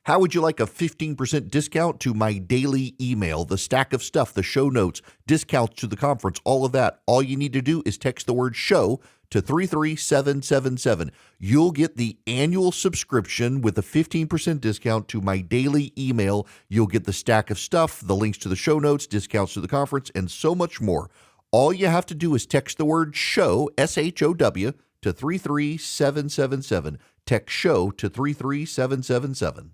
How would you like a 15% discount to my daily email, the stack of stuff, the show notes, discounts to the conference, all of that? All you need to do is text the word show to 33777. You'll get the annual subscription with a 15% discount to my daily email. You'll get the stack of stuff, the links to the show notes, discounts to the conference, and so much more. All you have to do is text the word show, SHOW, to 33777. Text show to 33777.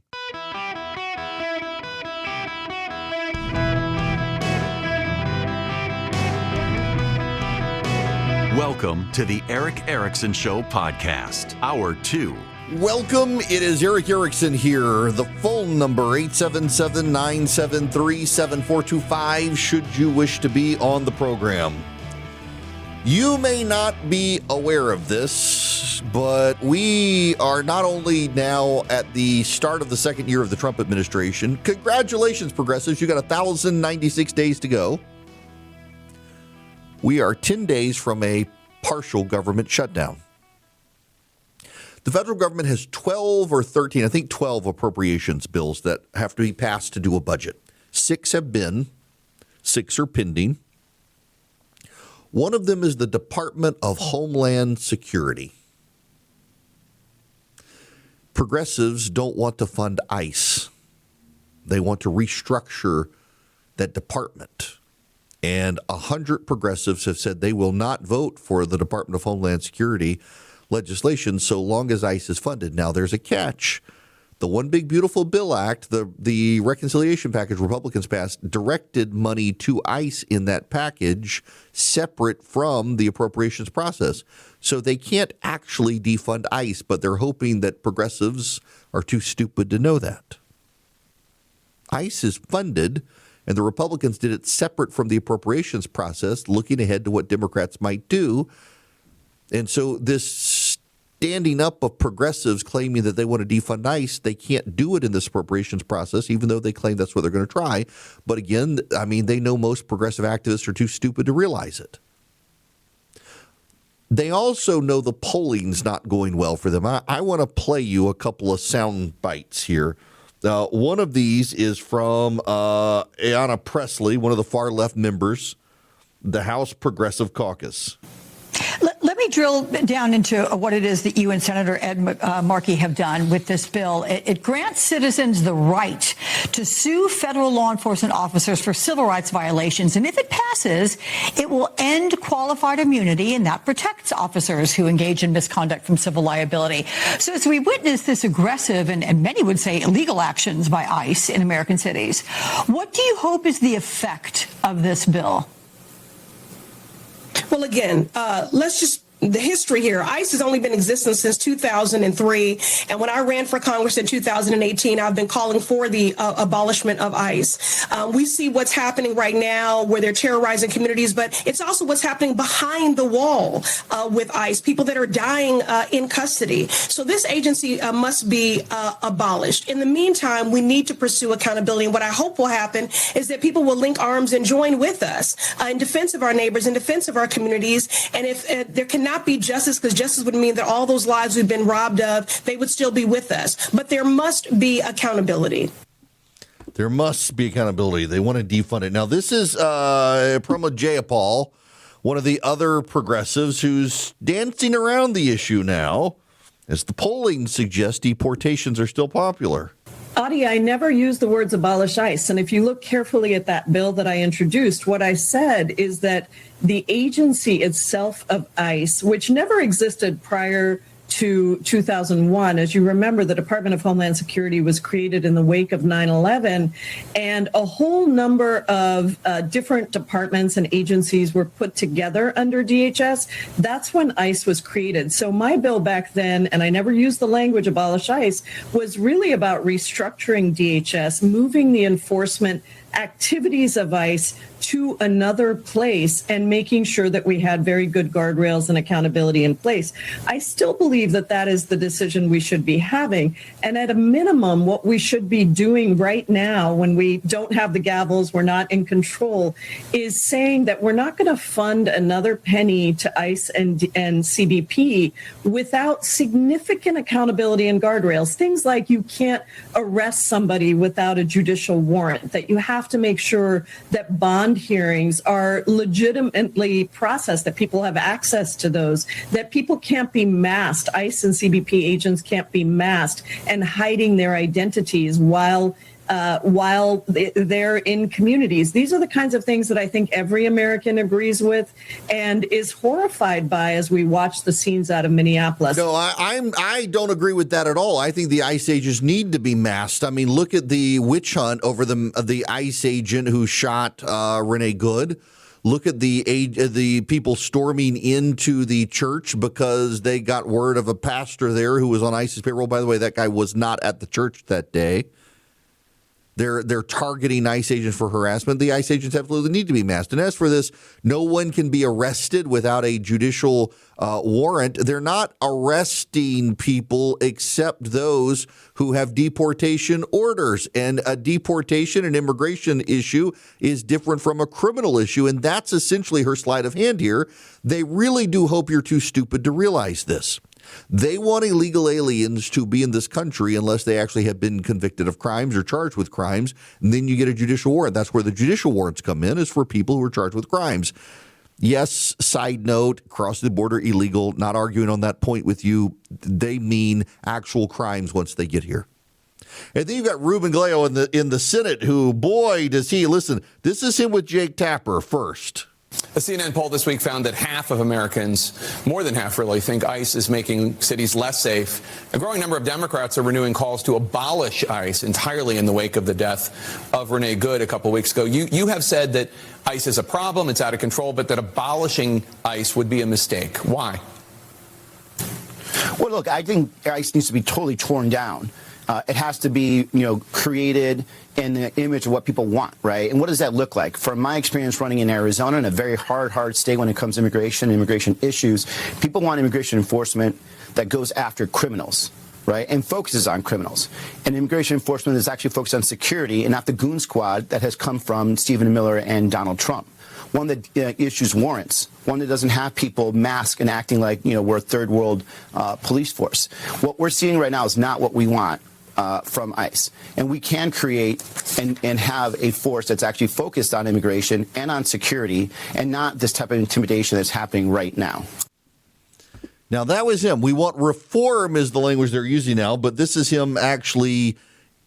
Welcome to the Eric Erickson Show podcast, Hour 2. Welcome. It is Eric Erickson here. The phone number, 877-973-7425, should you wish to be on the program. You may not be aware of this, but we are not only now at the start of the second year of the Trump administration. Congratulations, progressives. You got 1,096 days to go. We are 10 days from a partial government shutdown. The federal government has 12 or 13, I think 12 appropriations bills that have to be passed to do a budget. 6 have been, 6 are pending. One of them is the Department of Homeland Security. Progressives don't want to fund ICE. They want to restructure that department. And 100 progressives have said they will not vote for the Department of Homeland Security legislation so long as ICE is funded. Now, there's a catch. The One Big Beautiful Bill Act, the reconciliation package Republicans passed, directed money to ICE in that package separate from the appropriations process. So they can't actually defund ICE, but they're hoping that progressives are too stupid to know that. ICE is funded, and the Republicans did it separate from the appropriations process, looking ahead to what Democrats might do. And so this standing up of progressives claiming that they want to defund ICE, they can't do it in this appropriations process, even though they claim that's what they're going to try. But again, I mean, they know most progressive activists are too stupid to realize it. They also know the polling's not going well for them. I want to play you a couple of sound bites here. One of these is from Ayanna Pressley, one of the far left members, the House Progressive Caucus. Let me drill down into what it is that you and Senator Ed Markey have done with this bill. It grants citizens the right to sue federal law enforcement officers for civil rights violations. And if it passes, it will end qualified immunity, and that protects officers who engage in misconduct from civil liability. So as we witness this aggressive and many would say illegal actions by ICE in American cities, what do you hope is the effect of this bill? Well, again, the history here. ICE has only been in existence since 2003. And when I ran for Congress in 2018, I've been calling for the abolishment of ICE. We see what's happening right now where they're terrorizing communities, but it's also what's happening behind the wall with ICE, people that are dying in custody. So this agency must be abolished. In the meantime, we need to pursue accountability. And what I hope will happen is that people will link arms and join with us in defense of our neighbors, in defense of our communities. And if there cannot be justice, because justice would mean that all those lives we've been robbed of, they would still be with us. But there must be accountability. There must be accountability. They want to defund it. Now, this is Pramod Jayapal, one of the other progressives who's dancing around the issue now, as the polling suggests deportations are still popular. Adi, I never used the words abolish ICE. And if you look carefully at that bill that I introduced, what I said is that the agency itself of ICE, which never existed prior to 2001. As you remember, the Department of Homeland Security was created in the wake of 9/11, and a whole number of different departments and agencies were put together under DHS. That's when ICE was created. So my bill back then, and I never used the language abolish ICE, was really about restructuring DHS, moving the enforcement activities of ICE to another place and making sure that we had very good guardrails and accountability in place. I still believe that that is the decision we should be having. And at a minimum, what we should be doing right now when we don't have the gavels, we're not in control, is saying that we're not going to fund another penny to ICE and CBP without significant accountability and guardrails. Things like you can't arrest somebody without a judicial warrant, that you have to make sure that bond hearings are legitimately processed, that people have access to those, that people can't be masked. ICE and CBP agents can't be masked and hiding their identities while they're in communities. These are the kinds of things that I think every American agrees with and is horrified by as we watch the scenes out of Minneapolis. No, I don't agree with that at all. I think the ICE agents need to be masked. I mean, look at the witch hunt over the ICE agent who shot Renee Good. Look at the people storming into the church because they got word of a pastor there who was on ICE's payroll. By the way, that guy was not at the church that day. They're targeting ICE agents for harassment. The ICE agents absolutely need to be masked. And as for this, no one can be arrested without a judicial warrant. They're not arresting people except those who have deportation orders. And a deportation and immigration issue is different from a criminal issue. And that's essentially her sleight of hand here. They really do hope you're too stupid to realize this. They want illegal aliens to be in this country unless they actually have been convicted of crimes or charged with crimes. And then you get a judicial warrant. That's where the judicial warrants come in, is for people who are charged with crimes. Yes, side note, cross the border illegal, not arguing on that point with you. They mean actual crimes once they get here. And then you've got Ruben Gleo in the Senate who, boy, does he, listen, this is him with Jake Tapper first. A CNN poll this week found that half of Americans, more than half really, think ICE is making cities less safe. A growing number of Democrats are renewing calls to abolish ICE entirely in the wake of the death of Renee Good a couple weeks ago. You have said that ICE is a problem, it's out of control, but that abolishing ICE would be a mistake. Why? Well, look, I think ICE needs to be totally torn down. It has to be, created in the image of what people want, right? And what does that look like? From my experience running in Arizona, in a very hard state when it comes to immigration issues, people want immigration enforcement that goes after criminals, right, and focuses on criminals. And immigration enforcement is actually focused on security and not the goon squad that has come from Stephen Miller and Donald Trump. One that issues warrants, one that doesn't have people masked and acting like, we're a third world police force. What we're seeing right now is not what we want from ICE. And we can create and have a force that's actually focused on immigration and on security and not this type of intimidation that's happening right now. Now, that was him. We want reform is the language they're using now, but this is him actually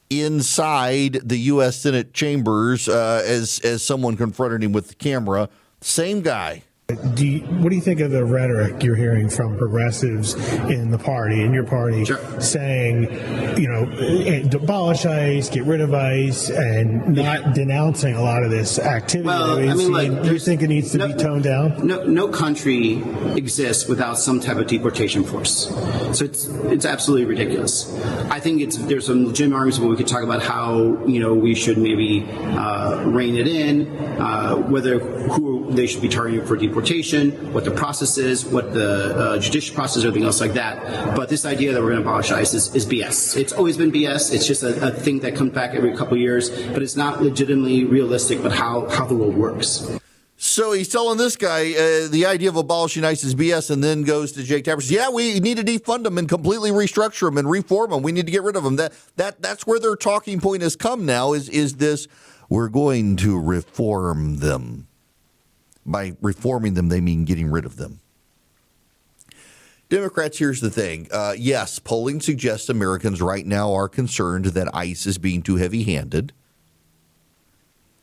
inside the U.S. Senate chambers as someone confronted him with the camera. Same guy. What do you think of the rhetoric you're hearing from progressives in the party, in your party, saying, abolish ICE, get rid of ICE, and not denouncing a lot of this activity? Well, you think it needs to be toned down? No country exists without some type of deportation force. So it's absolutely ridiculous. I think there's some legitimate arguments where we could talk about how we should maybe rein it in, who they should be targeting for deportation, what the process is, what the judicial process, everything else like that. But this idea that we're going to abolish ICE is BS. It's always been BS. It's just a thing that comes back every couple of years, but it's not legitimately realistic but how the world works. So he's telling this guy the idea of abolishing ICE is BS, and then goes to Jake Tapper. Yeah, we need to defund them and completely restructure them and reform them. We need to get rid of them. That's where their talking point has come now is this, we're going to reform them. By reforming them, they mean getting rid of them. Democrats, here's the thing. Yes, polling suggests Americans right now are concerned that ICE is being too heavy-handed.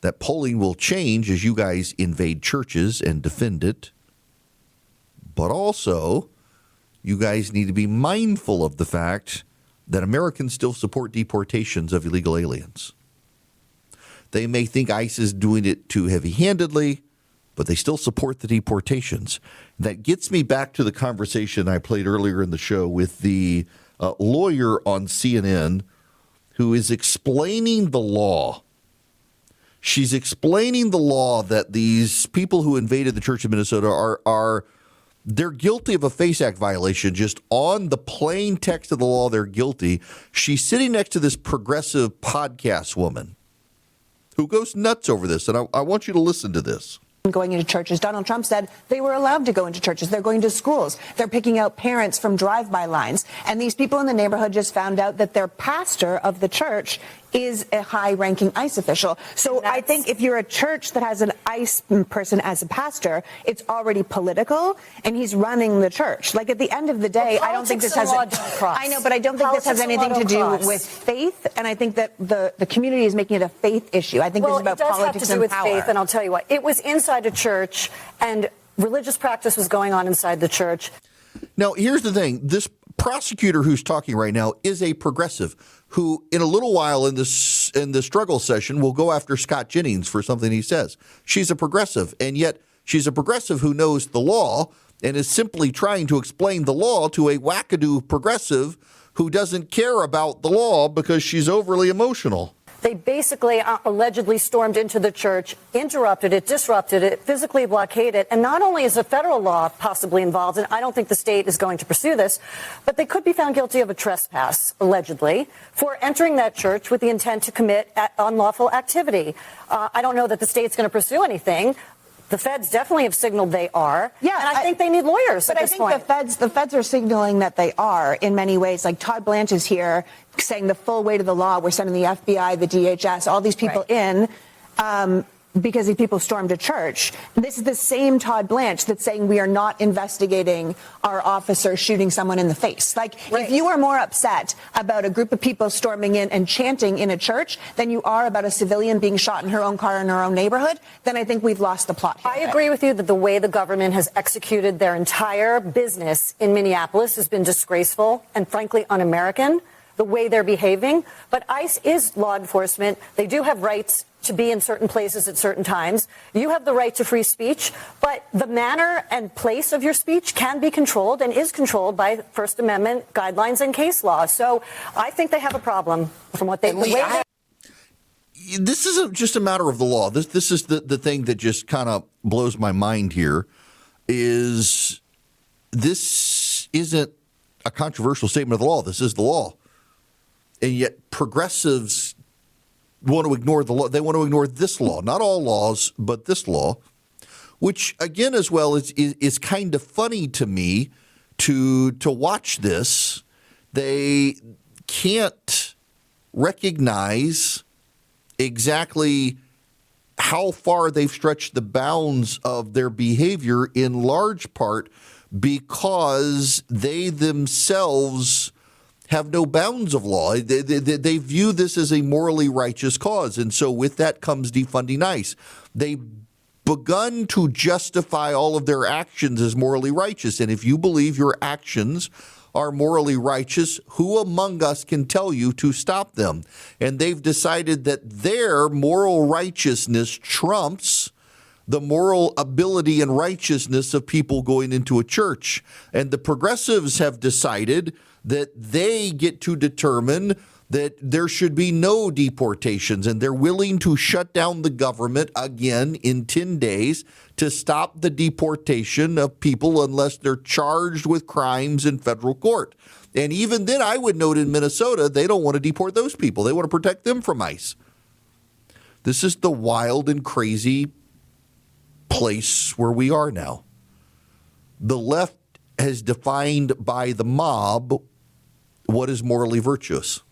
That polling will change as you guys invade churches and defend it. But also, you guys need to be mindful of the fact that Americans still support deportations of illegal aliens. They may think ICE is doing it too heavy-handedly, but they still support the deportations. That gets me back to the conversation I played earlier in the show with the lawyer on CNN who is explaining the law. She's explaining the law that these people who invaded the Church of Minnesota are they're guilty of a FACE Act violation. Just on the plain text of the law, they're guilty. She's sitting next to this progressive podcast woman who goes nuts over this, and I want you to listen to this. Going into churches. Donald Trump said they were allowed to go into churches. They're going to schools. They're picking out parents from drive-by lines. And these people in the neighborhood just found out that their pastor of the church is a high-ranking ICE official. So I think if you're a church that has an ICE person as a pastor, it's already political, and he's running the church. Like, at the end of the day, I don't think this has... I know, but I don't think this has anything to do with faith, and I think that the community is making it a faith issue. I think this is about politics and power. Faith, and I'll tell you what, it was inside a church, and religious practice was going on inside the church. Now, here's the thing. This prosecutor who's talking right now is a progressive who, in a little while in the struggle session, will go after Scott Jennings for something he says. She's a progressive, and yet she's a progressive who knows the law and is simply trying to explain the law to a wackadoo progressive who doesn't care about the law because she's overly emotional. They basically allegedly stormed into the church, interrupted it, disrupted it, physically blockaded it. And not only is a federal law possibly involved, and I don't think the state is going to pursue this, but they could be found guilty of a trespass, allegedly, for entering that church with the intent to commit unlawful activity. I don't know that the state's going to pursue anything. The feds definitely have signaled they are. Yeah, and I think they need lawyers at this point. But I think the feds are signaling that they are in many ways. Like, Todd Blanche is here saying the full weight of the law. We're sending the FBI, the DHS, all these people in because these people stormed a church. This is the same Todd Blanche that's saying we are not investigating our officer shooting someone in the face. Like, if you are more upset about a group of people storming in and chanting in a church than you are about a civilian being shot in her own car in her own neighborhood, then I think we've lost the plot here. I agree with you that the way the government has executed their entire business in Minneapolis has been disgraceful and frankly un-American, the way they're behaving. But ICE is law enforcement. They do have rights to be in certain places at certain times. You have the right to free speech, but the manner and place of your speech can be controlled and is controlled by First Amendment guidelines and case law. So I think they have a problem from what they... This isn't just a matter of the law. This is the thing that just kind of blows my mind here is this isn't a controversial statement of the law. This is the law. And yet progressives want to ignore the law. They want to ignore this law, not all laws, but this law, which again, as well, is kind of funny to me to watch this. They can't recognize exactly how far they've stretched the bounds of their behavior, in large part because they themselves have no bounds of law. They view this as a morally righteous cause. And so with that comes defunding ICE. They've begun to justify all of their actions as morally righteous. And if you believe your actions are morally righteous, who among us can tell you to stop them? And they've decided that their moral righteousness trumps the moral ability and righteousness of people going into a church. And the progressives have decided that they get to determine that there should be no deportations, and they're willing to shut down the government again in 10 days to stop the deportation of people unless they're charged with crimes in federal court. And even then, I would note in Minnesota, they don't want to deport those people. They want to protect them from ICE. This is the wild and crazy place where we are now. The left has defined by the mob what is morally virtuous.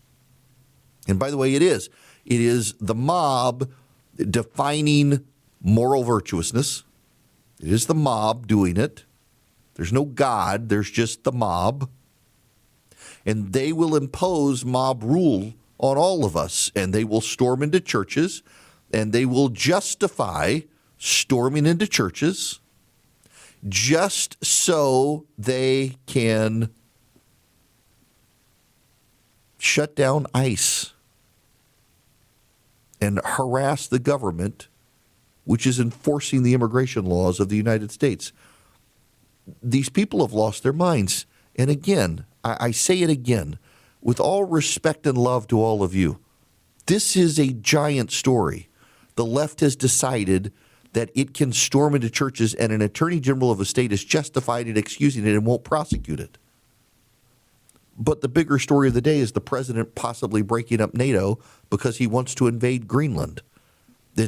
And by the way, it is. It is the mob defining moral virtuousness. It is the mob doing it. There's no God. There's just the mob. And they will impose mob rule on all of us. And they will storm into churches. And they will justify storming into churches just so they can shut down ICE and harass the government, which is enforcing the immigration laws of the United States. These people have lost their minds. And again, I say it again, with all respect and love to all of you, this is a giant story. The left has decided that it can storm into churches, and an attorney general of a state is justified in excusing it and won't prosecute it. But the bigger story of the day is the president possibly breaking up NATO because he wants to invade Greenland. I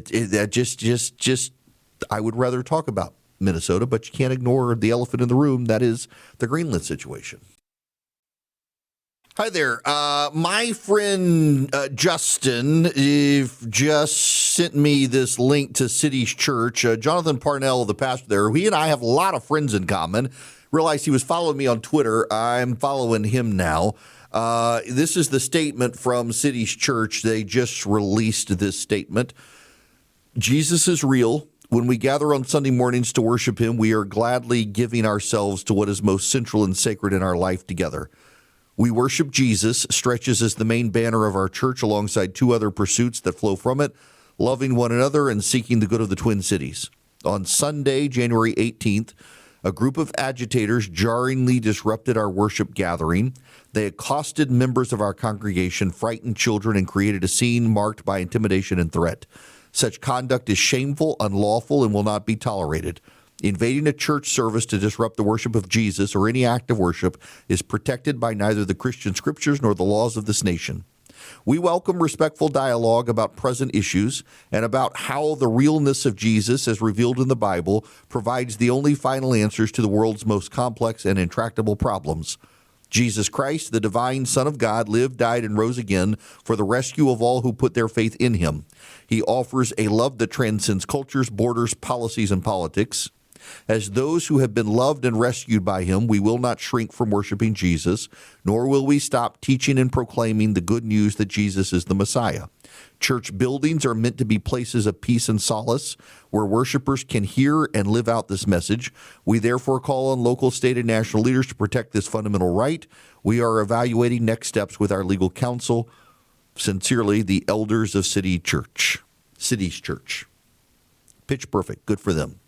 would rather talk about Minnesota, but you can't ignore the elephant in the room. That is the Greenland situation. Hi there. My friend Justin just sent me this link to City's Church. Jonathan Parnell, the pastor there, he and I have a lot of friends in common. Realized he was following me on Twitter. I'm following him now. This is the statement from City's Church. They just released this statement. Jesus is real. When we gather on Sunday mornings to worship him, we are gladly giving ourselves to what is most central and sacred in our life together. We worship Jesus, stretches as the main banner of our church alongside two other pursuits that flow from it, loving one another and seeking the good of the Twin Cities. On Sunday, January 18th, a group of agitators jarringly disrupted our worship gathering. They accosted members of our congregation, frightened children, and created a scene marked by intimidation and threat. Such conduct is shameful, unlawful, and will not be tolerated. Invading a church service to disrupt the worship of Jesus or any act of worship is protected by neither the Christian scriptures nor the laws of this nation. We welcome respectful dialogue about present issues and about how the realness of Jesus, as revealed in the Bible, provides the only final answers to the world's most complex and intractable problems. Jesus Christ, the divine Son of God, lived, died, and rose again for the rescue of all who put their faith in him. He offers a love that transcends cultures, borders, policies, and politics. As those who have been loved and rescued by him, we will not shrink from worshiping Jesus, nor will we stop teaching and proclaiming the good news that Jesus is the Messiah. Church buildings are meant to be places of peace and solace where worshipers can hear and live out this message. We therefore call on local, state, and national leaders to protect this fundamental right. We are evaluating next steps with our legal counsel. Sincerely, the elders of City's Church. Pitch perfect. Good for them.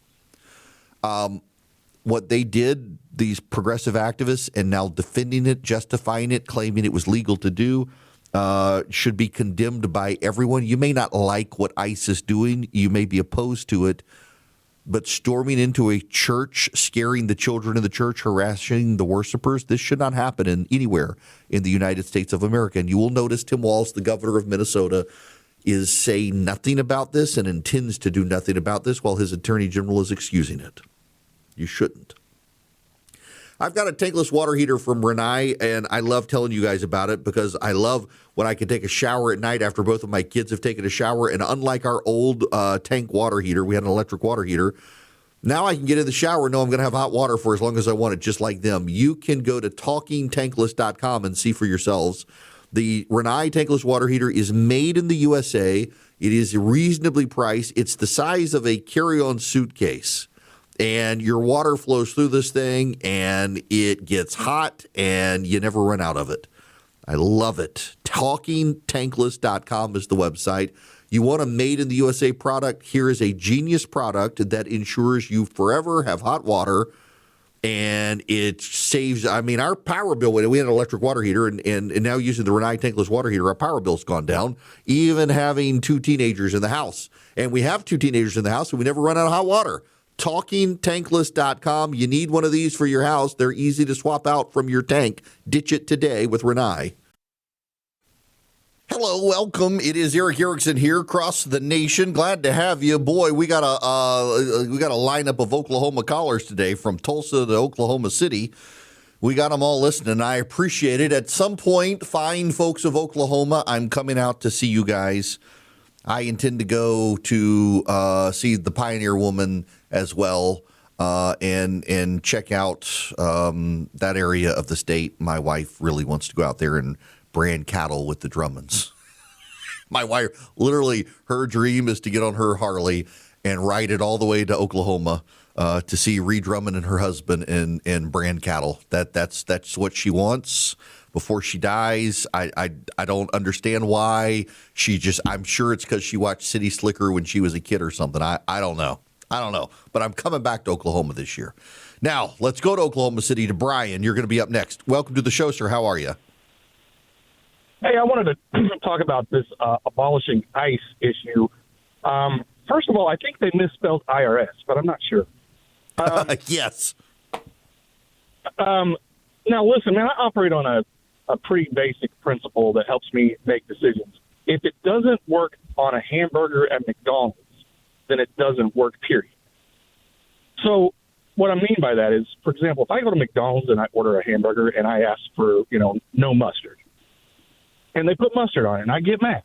What they did, these progressive activists, and now defending it, justifying it, claiming it was legal to do, should be condemned by everyone. You may not like what ICE is doing. You may be opposed to it. But storming into a church, scaring the children in the church, harassing the worshipers, this should not happen anywhere in the United States of America. And you will notice Tim Walz, the governor of Minnesota, is saying nothing about this and intends to do nothing about this while his attorney general is excusing it. You shouldn't. I've got a tankless water heater from Renai, and I love telling you guys about it because I love when I can take a shower at night after both of my kids have taken a shower. And unlike our old tank water heater, we had an electric water heater. Now I can get in the shower and know I'm going to have hot water for as long as I want it, just like them. You can go to talkingtankless.com and see for yourselves. The Renai tankless water heater is made in the USA. It is reasonably priced. It's the size of a carry-on suitcase. And your water flows through this thing, and it gets hot, and you never run out of it. I love it. TalkingTankless.com is the website. You want a made-in-the-USA product? Here is a genius product that ensures you forever have hot water, and it saves. I mean, our power bill, we had an electric water heater, and now using the Renai tankless water heater, our power bill's gone down, even having two teenagers in the house. And we have two teenagers in the house, and we never run out of hot water. TalkingTankless.com. You need one of these for your house. They're easy to swap out from your tank. Ditch it today with Renai. Hello, welcome. It is Eric Erickson here across the nation. Glad to have you. Boy, we got a lineup of Oklahoma callers today from Tulsa to Oklahoma City. We got them all listening. I appreciate it. At some point, fine folks of Oklahoma, I'm coming out to see you guys. I intend to go to see the Pioneer Woman as well and check out that area of the state. My wife really wants to go out there and brand cattle with the Drummonds. My wife, literally, her dream is to get on her Harley and ride it all the way to Oklahoma to see Ree Drummond and her husband and brand cattle. That's what she wants. Before she dies, I don't understand why. I'm sure it's because she watched City Slicker when she was a kid or something. I don't know. But I'm coming back to Oklahoma this year. Now, let's go to Oklahoma City to Brian. You're going to be up next. Welcome to the show, sir. How are you? Hey, I wanted to talk about this abolishing ICE issue. First of all, I think they misspelled IRS, but I'm not sure. Yes. Now, listen, man, I operate on a pretty basic principle that helps me make decisions. If it doesn't work on a hamburger at McDonald's, then it doesn't work, period. So what I mean by that is, for example, if I go to McDonald's and I order a hamburger and I ask for, no mustard, and they put mustard on it and I get mad,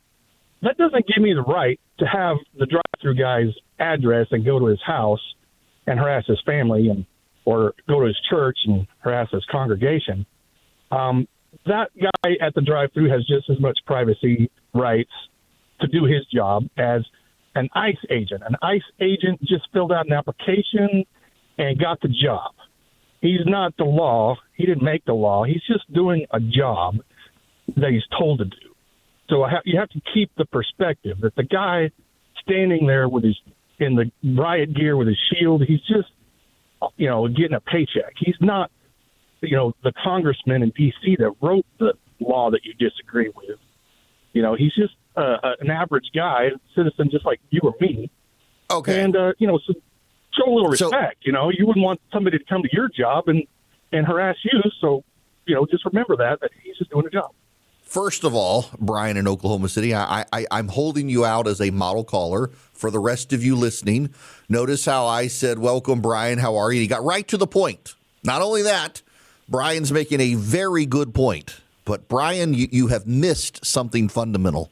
that doesn't give me the right to have the drive-through guy's address and go to his house and harass his family or go to his church and harass his congregation. That guy at the drive-through has just as much privacy rights to do his job as an ICE agent. An ICE agent just filled out an application and got the job. He's not the law. He didn't make the law. He's just doing a job that he's told to do. So you have to keep the perspective that the guy standing there in the riot gear with his shield, he's just, getting a paycheck. He's not, the congressman in D.C. that wrote the law that you disagree with. He's just an average guy, citizen just like you or me. Okay. And, so show a little respect. You wouldn't want somebody to come to your job and harass you. So, just remember that he's just doing a job. First of all, Brian in Oklahoma City, I'm holding you out as a model caller for the rest of you listening. Notice how I said, welcome, Brian. How are you? He got right to the point. Not only that, Brian's making a very good point. But, Brian, you have missed something fundamental.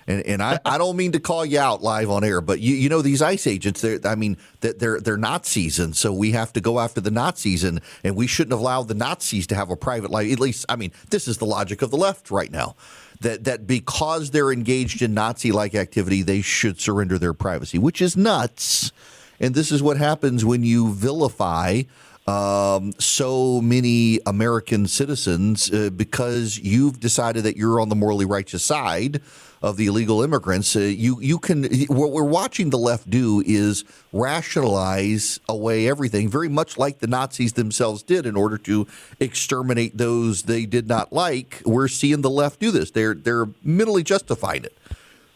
And I don't mean to call you out live on air, but these ICE agents, they're Nazis, and so we have to go after the Nazis, and we shouldn't have allowed the Nazis to have a private life. At least, this is the logic of the left right now, that because they're engaged in Nazi-like activity, they should surrender their privacy, which is nuts. And this is what happens when you vilify so many American citizens because you've decided that you're on the morally righteous side of the illegal immigrants. What we're watching the left do is rationalize away everything, very much like the Nazis themselves did in order to exterminate those they did not like. We're seeing the left do this. They're mentally justifying it.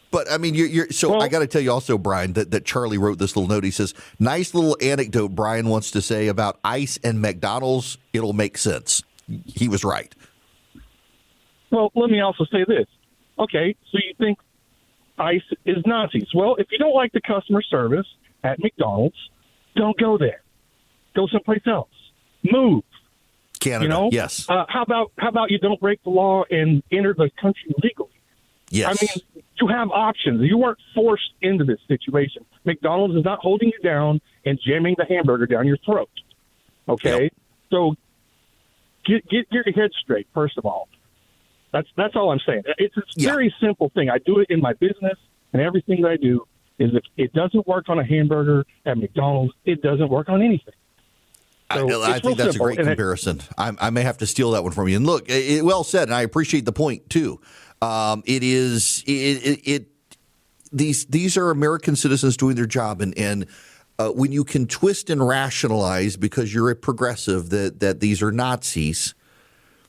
But, I got to tell you also, Brian, that Charlie wrote this little note. He says, nice little anecdote Brian wants to say about ICE and McDonald's. It'll make sense. He was right. Well, let me also say this. Okay, so you think ICE is Nazis. Well, if you don't like the customer service at McDonald's, don't go there. Go someplace else. Move. Canada, yes. How about you don't break the law and enter the country legally? Yes. You have options. You weren't forced into this situation. McDonald's is not holding you down and jamming the hamburger down your throat. Okay? Yep. So get your head straight, first of all. That's all I'm saying. It's a very simple thing. I do it in my business, and everything that I do is if it doesn't work on a hamburger at McDonald's, it doesn't work on anything. So I think that's a great comparison. I may have to steal that one from you. And look, well said, and I appreciate the point, too. These are American citizens doing their job, and when you can twist and rationalize because you're a progressive that these are Nazis,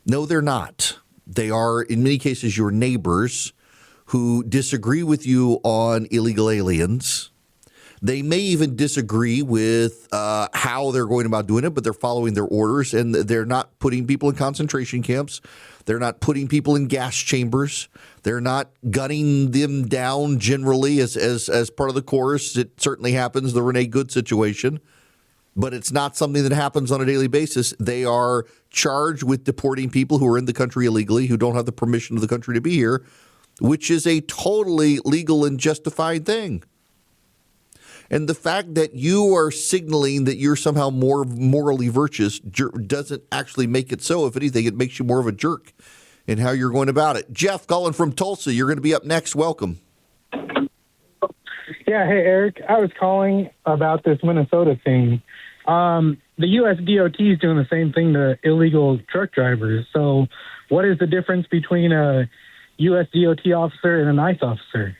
no, they're not. They are, in many cases, your neighbors who disagree with you on illegal aliens. They may even disagree with how they're going about doing it, but they're following their orders, and they're not putting people in concentration camps. They're not putting people in gas chambers. They're not gunning them down generally as part of the course. It certainly happens, the Renee Good situation. But it's not something that happens on a daily basis. They are charged with deporting people who are in the country illegally, who don't have the permission of the country to be here, which is a totally legal and justified thing. And the fact that you are signaling that you're somehow more morally virtuous doesn't actually make it so. If anything, it makes you more of a jerk in how you're going about it. Jeff, calling from Tulsa, you're going to be up next. Welcome. Yeah, hey, Eric. I was calling about this Minnesota thing. The U.S. DOT is doing the same thing to illegal truck drivers. So what is the difference between a U.S. DOT officer and an ICE officer?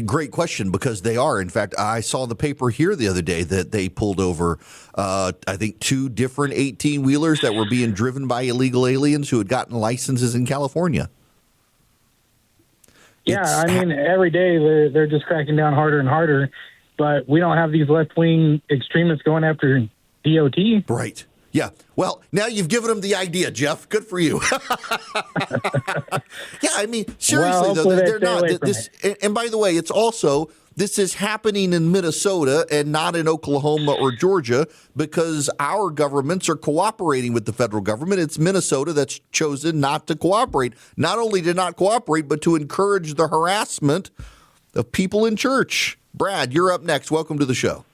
Great question, because they are. In fact, I saw the paper here the other day that they pulled over, I think, 2 different 18-wheelers that were being driven by illegal aliens who had gotten licenses in California. Yeah, I mean, every day they're just cracking down harder and harder, but we don't have these left-wing extremists going after DOT. Right. Yeah. Well, now you've given them the idea, Jeff. Good for you. Yeah, I mean, seriously, though, they're not. And by the way, it's also, this is happening in Minnesota and not in Oklahoma or Georgia because our governments are cooperating with the federal government. It's Minnesota that's chosen not to cooperate. Not only to not cooperate, but to encourage the harassment of people in church. Brad, you're up next. Welcome to the show.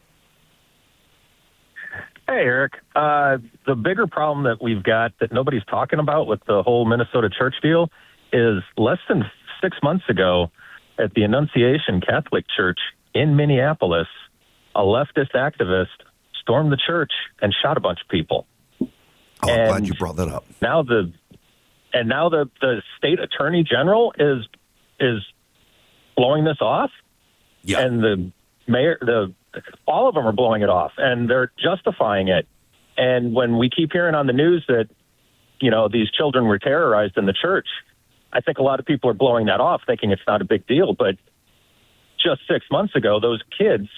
Hey, Eric. The bigger problem that we've got that nobody's talking about with the whole Minnesota church deal is less than 6 months ago at the Annunciation Catholic Church in Minneapolis, a leftist activist stormed the church and shot a bunch of people. Oh, I'm glad you brought that up. Now the state attorney general is blowing this off. Yeah. And the mayor, all of them are blowing it off, and they're justifying it. And when we keep hearing on the news that, these children were terrorized in the church, I think a lot of people are blowing that off, thinking it's not a big deal. But just 6 months ago, those kids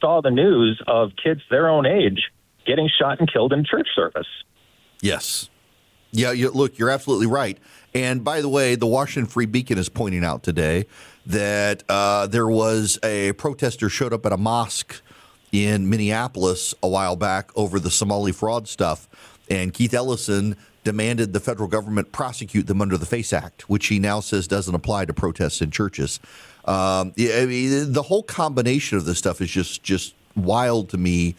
saw the news of kids their own age getting shot and killed in church service. Yes. Yeah, look, you're absolutely right. And by the way, the Washington Free Beacon is pointing out today that there was a protester showed up at a mosque in Minneapolis a while back over the Somali fraud stuff. And Keith Ellison demanded the federal government prosecute them under the FACE Act, which he now says doesn't apply to protests in churches. I mean, the whole combination of this stuff is just wild to me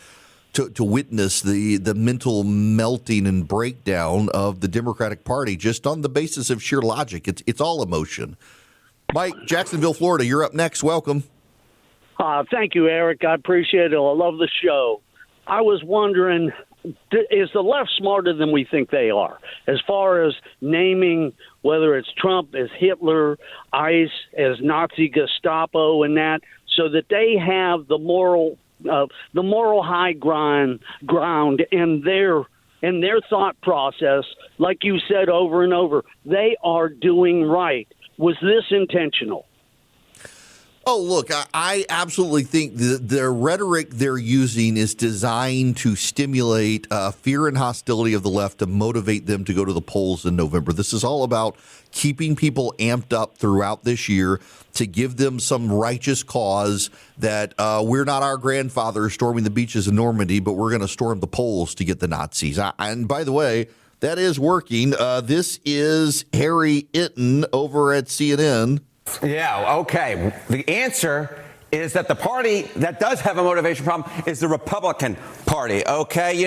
to witness the mental melting and breakdown of the Democratic Party just on the basis of sheer logic. It's all emotion. Mike, Jacksonville, Florida, you're up next. Welcome. Thank you, Eric. I appreciate it. I love the show. I was wondering, is the left smarter than we think they are? As far as naming whether it's Trump as Hitler, ICE as Nazi Gestapo and that, so that they have the moral high ground in their thought process, like you said over and over, they are doing right. Was this intentional? Oh, look, I absolutely think the rhetoric they're using is designed to stimulate fear and hostility of the left to motivate them to go to the polls in November. This is all about keeping people amped up throughout this year to give them some righteous cause that we're not our grandfathers storming the beaches of Normandy, but we're going to storm the polls to get the Nazis. And by the way, that is working. This is Harry Itten over at CNN. Yeah, okay. The answer is that the party that does have a motivation problem is the Republican Party, okay?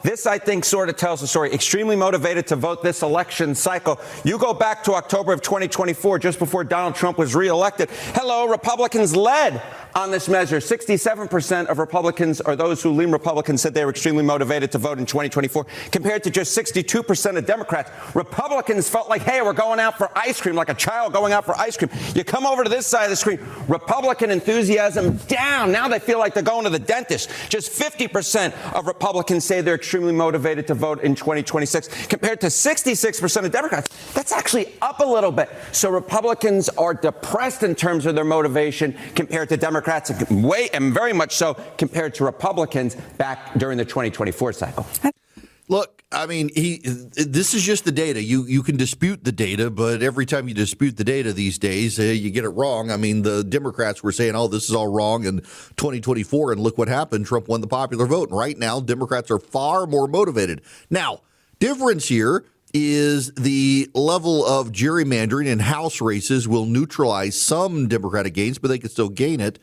This, I think, sort of tells the story. Extremely motivated to vote this election cycle. You go back to October of 2024, just before Donald Trump was reelected. Hello, Republicans led on this measure. 67% of Republicans, or those who lean Republicans, said they were extremely motivated to vote in 2024, compared to just 62% of Democrats. Republicans felt like, hey, we're going out for ice cream, like a child going out for ice cream. You come over to this side of the screen, Republican enthusiasm down. Now they feel like they're going to the dentist. Just 50% of Republicans say they're extremely motivated to vote in 2026, compared to 66% of Democrats. That's actually up a little bit. So Republicans are depressed in terms of their motivation compared to Democrats, and very much so compared to Republicans back during the 2024 cycle. Look, I mean, this is just the data. You can dispute the data, but every time you dispute the data these days, you get it wrong. I mean, the Democrats were saying, oh, this is all wrong in 2024, and look what happened. Trump won the popular vote. And right now, Democrats are far more motivated. Now, difference here is the level of gerrymandering in House races will neutralize some Democratic gains, but they can still gain it.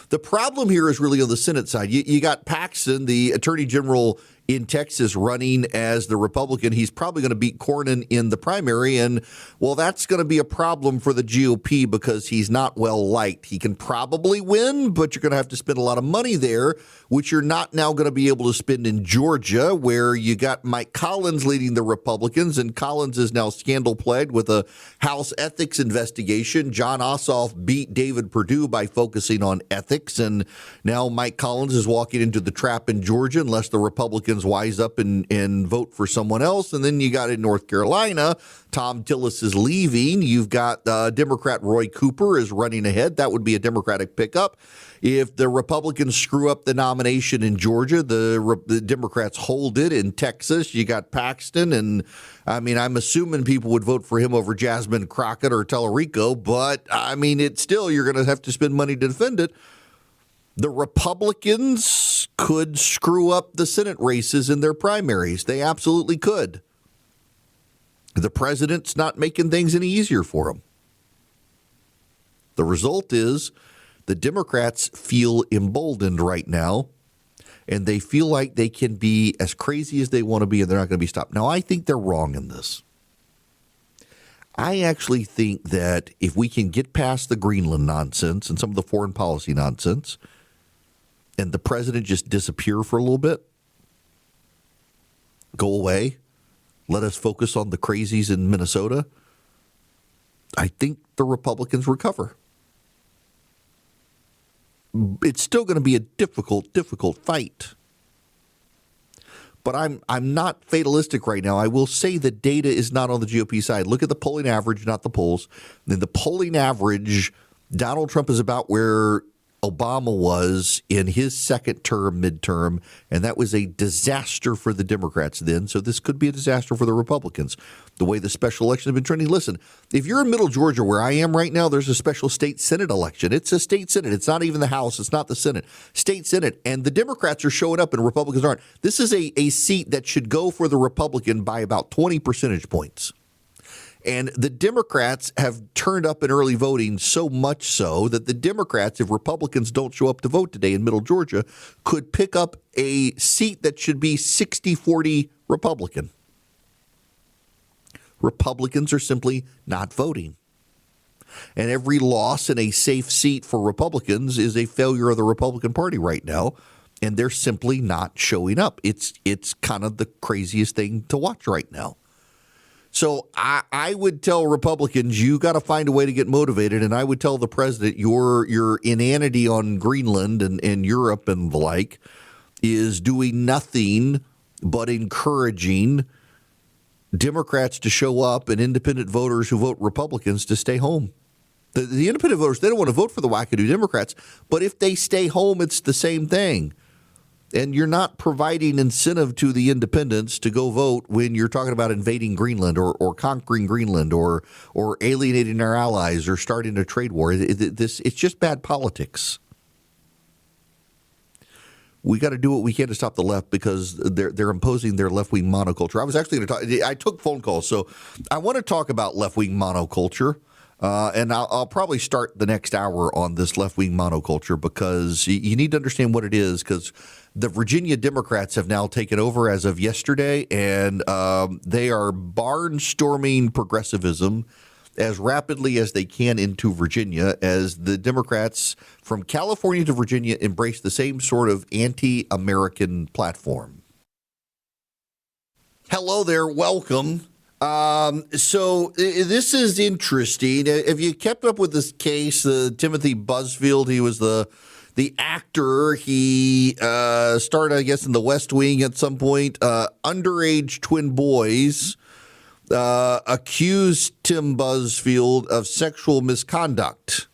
The problem here is really on the Senate side. You got Paxton, the Attorney General in Texas, running as the Republican. He's probably going to beat Cornyn in the primary. And, well, that's going to be a problem for the GOP because he's not well liked. He can probably win, but you're going to have to spend a lot of money there, which you're not now going to be able to spend in Georgia, where you got Mike Collins leading the Republicans. And Collins is now scandal-plagued with a House ethics investigation. John Ossoff beat David Perdue by focusing on ethics. And now Mike Collins is walking into the trap in Georgia unless the Republicans Republicans wise up and vote for someone else. And then you got in North Carolina, Tom Tillis is leaving. You've got Democrat Roy Cooper is running ahead. That would be a Democratic pickup. If the Republicans screw up the nomination in Georgia, the Democrats hold it. In Texas, you got Paxton. And I mean, I'm assuming people would vote for him over Jasmine Crockett or Tellerico. But I mean, it's still, you're going to have to spend money to defend it. The Republicans could screw up the Senate races in their primaries. They absolutely could. The president's not making things any easier for them. The result is the Democrats feel emboldened right now, and they feel like they can be as crazy as they want to be, and they're not going to be stopped. Now, I think they're wrong in this. I actually think that if we can get past the Greenland nonsense and some of the foreign policy nonsense, and the president just disappear for a little bit, go away, let us focus on the crazies in Minnesota, I think the Republicans recover. It's still going to be a difficult fight. But I'm not fatalistic right now. I will say the data is not on the GOP side. Look at the polling average, not the polls. In the polling average, Donald Trump is about where Obama was in his second term, midterm, and that was a disaster for the Democrats then. So this could be a disaster for the Republicans, the way the special elections have been trending. Listen, if you're in middle Georgia where I am right now, there's a special state Senate election. It's a state Senate. It's not even the House. It's not the Senate. State Senate. And the Democrats are showing up and Republicans aren't. This is a seat that should go for the Republican by about 20 percentage points. And the Democrats have turned up in early voting so much so that the Democrats, if Republicans don't show up to vote today in middle Georgia, could pick up a seat that should be 60-40 Republican. Republicans are simply not voting. And every loss in a safe seat for Republicans is a failure of the Republican Party right now. And they're simply not showing up. It's kind of the craziest thing to watch right now. So I would tell Republicans, you got to find a way to get motivated. And I would tell the president, your inanity on Greenland and Europe and the like is doing nothing but encouraging Democrats to show up and independent voters who vote Republicans to stay home. The independent voters, they don't want to vote for the wackadoo Democrats. But if they stay home, it's the same thing. And you're not providing incentive to the independents to go vote when you're talking about invading Greenland or conquering Greenland or alienating our allies or starting a trade war. It's just bad politics. We got to do what we can to stop the left because they're imposing their left-wing monoculture. I was actually going to talk. I took phone calls, so I want to talk about left-wing monoculture. And I'll probably start the next hour on this left-wing monoculture because you need to understand what it is, because the Virginia Democrats have now taken over as of yesterday, and they are barnstorming progressivism as rapidly as they can into Virginia as the Democrats from California to Virginia embrace the same sort of anti-American platform. Hello there. Welcome. So this is interesting. Have you kept up with this case, Timothy Busfield? He was the actor. He starred, I guess, in The West Wing at some point. Underage twin boys accused Tim Busfield of sexual misconduct.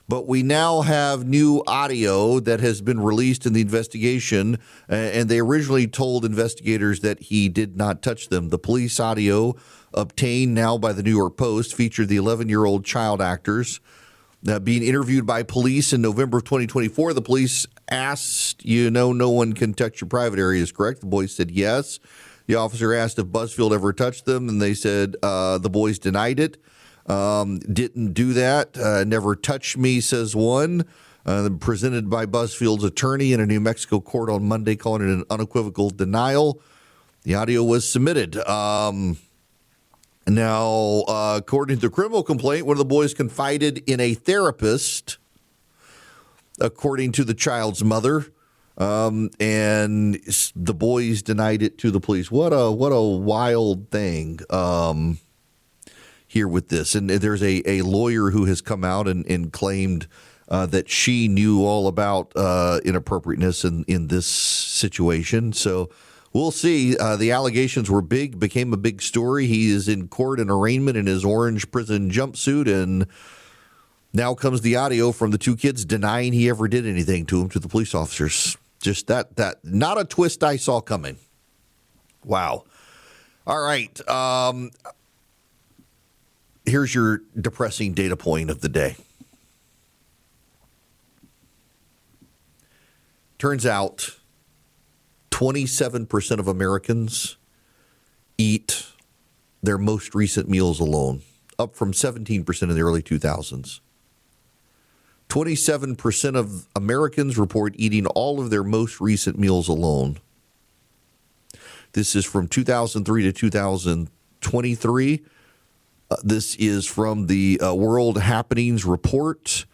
But we now have new audio that has been released in the investigation, and they originally told investigators that he did not touch them. The police audio obtained now by the New York Post featured the 11-year-old child actors being interviewed by police in November of 2024. The police asked, no one can touch your private areas, correct? The boys said yes. The officer asked if Busfield ever touched them, and they said the boys denied it. Didn't do that. Never touched me, says one. Presented by Busfield's attorney in a New Mexico court on Monday, calling it an unequivocal denial. The audio was submitted. Now, according to the criminal complaint, one of the boys confided in a therapist, according to the child's mother, and the boys denied it to the police. What a wild thing. Here with this. And there's a lawyer who has come out and claimed that she knew all about inappropriateness in this situation. So we'll see. The allegations were big, became a big story. He is in court in arraignment in his orange prison jumpsuit, and now comes the audio from the two kids denying he ever did anything to him, to the police officers. Just that not a twist I saw coming. Wow. All right. Here's your depressing data point of the day. Turns out 27% of Americans eat their most recent meals alone, up from 17% in the early 2000s. 27% of Americans report eating all of their most recent meals alone. This is from 2003 to 2023. This is from the World Happenings Report,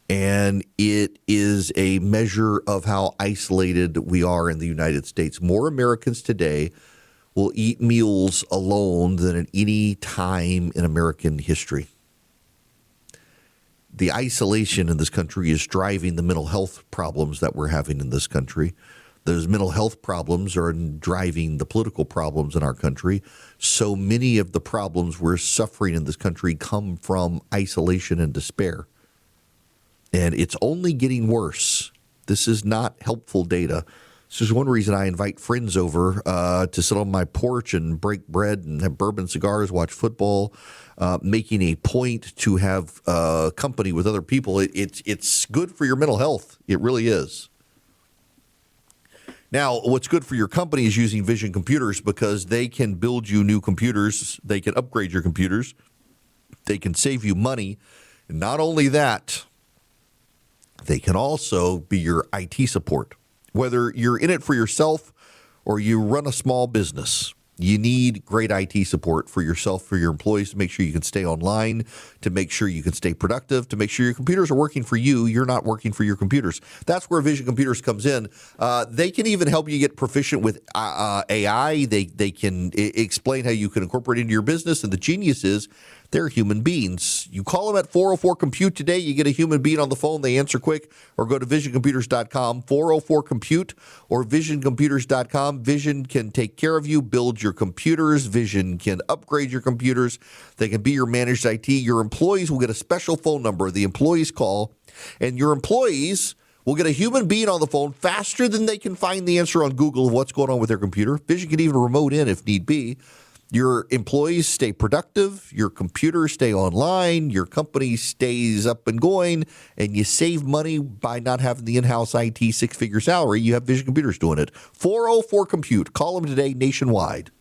and it is a measure of how isolated we are in the United States. More Americans today will eat meals alone than at any time in American history. The isolation in this country is driving the mental health problems that we're having in this country. Those mental health problems are driving the political problems in our country. So many of the problems we're suffering in this country come from isolation and despair. And it's only getting worse. This is not helpful data. This is one reason I invite friends over to sit on my porch and break bread and have bourbon cigars, watch football, making a point to have company with other people. It's good for your mental health. It really is. Now, what's good for your company is using Vision Computers, because they can build you new computers. They can upgrade your computers. They can save you money. And not only that, they can also be your IT support. Whether you're in it for yourself or you run a small business, you need great IT support for yourself, for your employees, to make sure you can stay online, to make sure you can stay productive, to make sure your computers are working for you. You're not working for your computers. That's where Vision Computers comes in. They can even help you get proficient with AI. They can explain how you can incorporate it into your business. And the genius is, they're human beings. You call them at 404-COMPUTE today. You get a human being on the phone. They answer quick. Or go to visioncomputers.com, 404-COMPUTE, or visioncomputers.com. Vision can take care of you, build your computers. Vision can upgrade your computers. They can be your managed IT. Your employees will get a special phone number. The employees call, and your employees will get a human being on the phone faster than they can find the answer on Google of what's going on with their computer. Vision can even remote in if need be. Your employees stay productive, your computers stay online, your company stays up and going, and you save money by not having the in-house IT six-figure salary. You have Vision Computers doing it. 404-COMPUTE. Call them today nationwide.